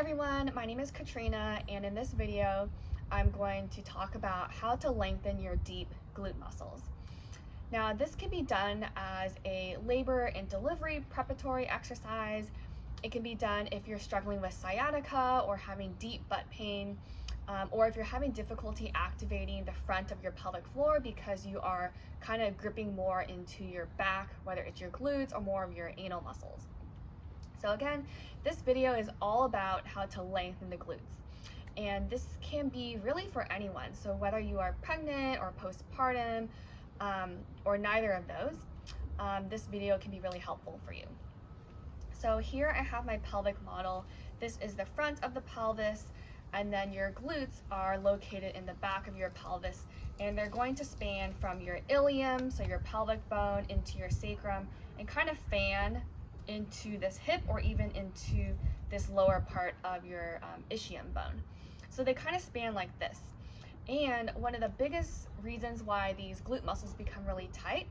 everyone, my name is Katrina, and in this video I'm going to talk about how to lengthen your deep glute muscles. Now this can be done as a labor and delivery preparatory exercise. It can be done if you're struggling with sciatica or having deep butt pain, or if you're having difficulty activating the front of your pelvic floor because you are kind of gripping more into your back, whether it's your glutes or more of your anal muscles. So again, this video is all about how to lengthen the glutes. And this can be really for anyone. So whether you are pregnant or postpartum, or neither of those, this video can be really helpful for you. So here I have my pelvic model. This is the front of the pelvis, and then your glutes are located in the back of your pelvis, and they're going to span from your ilium, so your pelvic bone, into your sacrum, and kind of fan into this hip or even into this lower part of your ischium bone. So they kind of span like this. And one of the biggest reasons why these glute muscles become really tight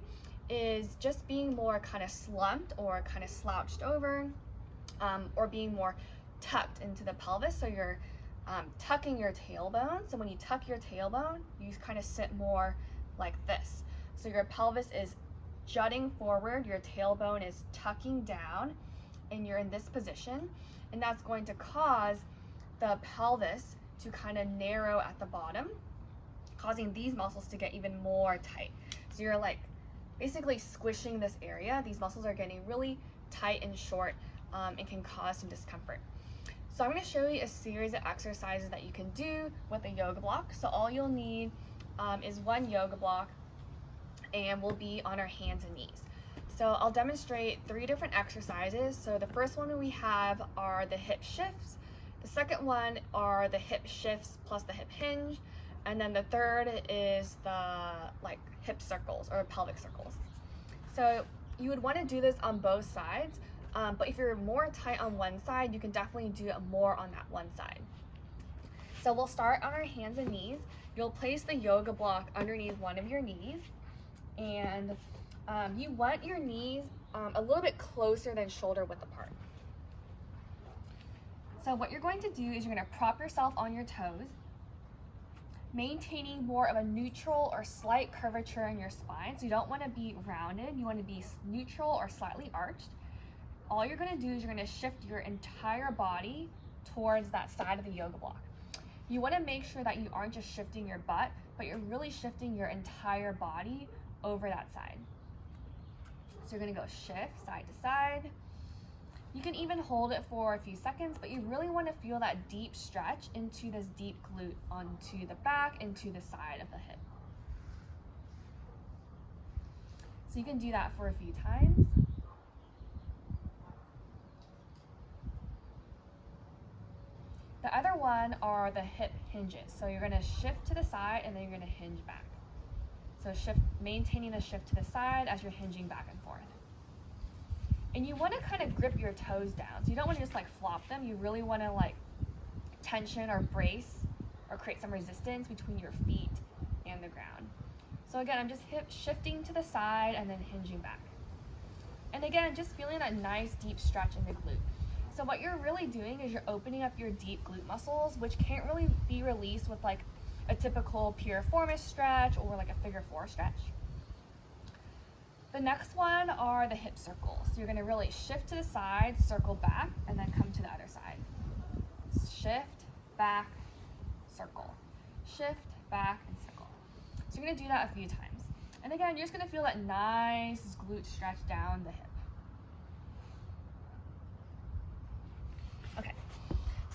is just being more kind of slumped or kind of slouched over, or being more tucked into the pelvis. So you're tucking your tailbone. So when you tuck your tailbone, you kind of sit more like this. So your pelvis is jutting forward, your tailbone is tucking down, and you're in this position, and that's going to cause the pelvis to kind of narrow at the bottom, causing these muscles to get even more tight. So you're like basically squishing this area. These muscles are getting really tight and short, and can cause some discomfort. So I'm going to show you a series of exercises that you can do with a yoga block. So all you'll need is one yoga block, and we'll be on our hands and knees. So I'll demonstrate 3 different exercises. So the first one we have are the hip shifts. The second one are the hip shifts plus the hip hinge. And then the third is the hip circles or pelvic circles. So you would want to do this on both sides, but if you're more tight on one side, you can definitely do it more on that one side. So we'll start on our hands and knees. You'll place the yoga block underneath one of your knees, and you want your knees a little bit closer than shoulder width apart. So what you're going to do is you're going to prop yourself on your toes, maintaining more of a neutral or slight curvature in your spine. So you don't want to be rounded, you want to be neutral or slightly arched. All you're going to do is you're going to shift your entire body towards that side of the yoga block. You want to make sure that you aren't just shifting your butt, but you're really shifting your entire body over that side. So you're going to go shift side to side. You can even hold it for a few seconds, but you really want to feel that deep stretch into this deep glute onto the back, into the side of the hip. So you can do that for a few times. The other one are the hip hinges. So you're going to shift to the side and then you're going to hinge back. So maintaining the shift to the side as you're hinging back and forth. And you want to kind of grip your toes down. So you don't want to just flop them. You really want to tension or brace or create some resistance between your feet and the ground. So again, I'm just shifting to the side and then hinging back. And again, just feeling that nice deep stretch in the glute. So what you're really doing is you're opening up your deep glute muscles, which can't really be released with a typical piriformis stretch or a figure 4 stretch. The next one are the hip circles. So you're going to really shift to the side, circle back, and then come to the other side. Shift, back, circle. Shift, back, and circle. So you're going to do that a few times. And again, you're just going to feel that nice glute stretch down the hip. Okay,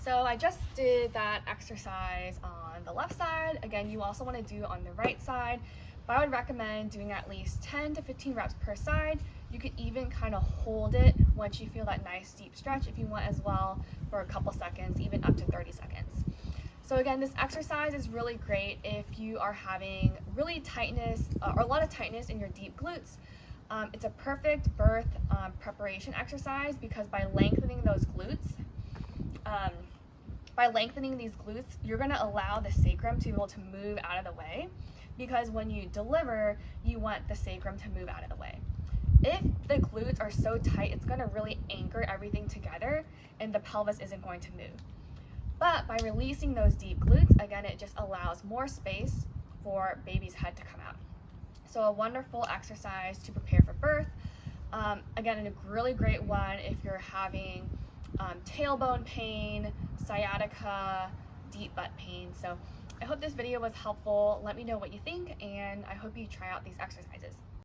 so I just did that exercise on the left side. Again, you also want to do on the right side. But I would recommend doing at least 10 to 15 reps per side. You could even kind of hold it once you feel that nice deep stretch if you want as well, for a couple seconds, even up to 30 seconds. So again, this exercise is really great if you are having really tightness or a lot of tightness in your deep glutes. It's a perfect birth preparation exercise because by lengthening those glutes, you're going to allow the sacrum to be able to move out of the way. Because when you deliver, you want the sacrum to move out of the way. If the glutes are so tight, it's going to really anchor everything together and the pelvis isn't going to move. But by releasing those deep glutes, again, it just allows more space for baby's head to come out. So a wonderful exercise to prepare for birth. Again, a really great one if you're having tailbone pain, sciatica, deep butt pain. So I hope this video was helpful. Let me know what you think, and I hope you try out these exercises.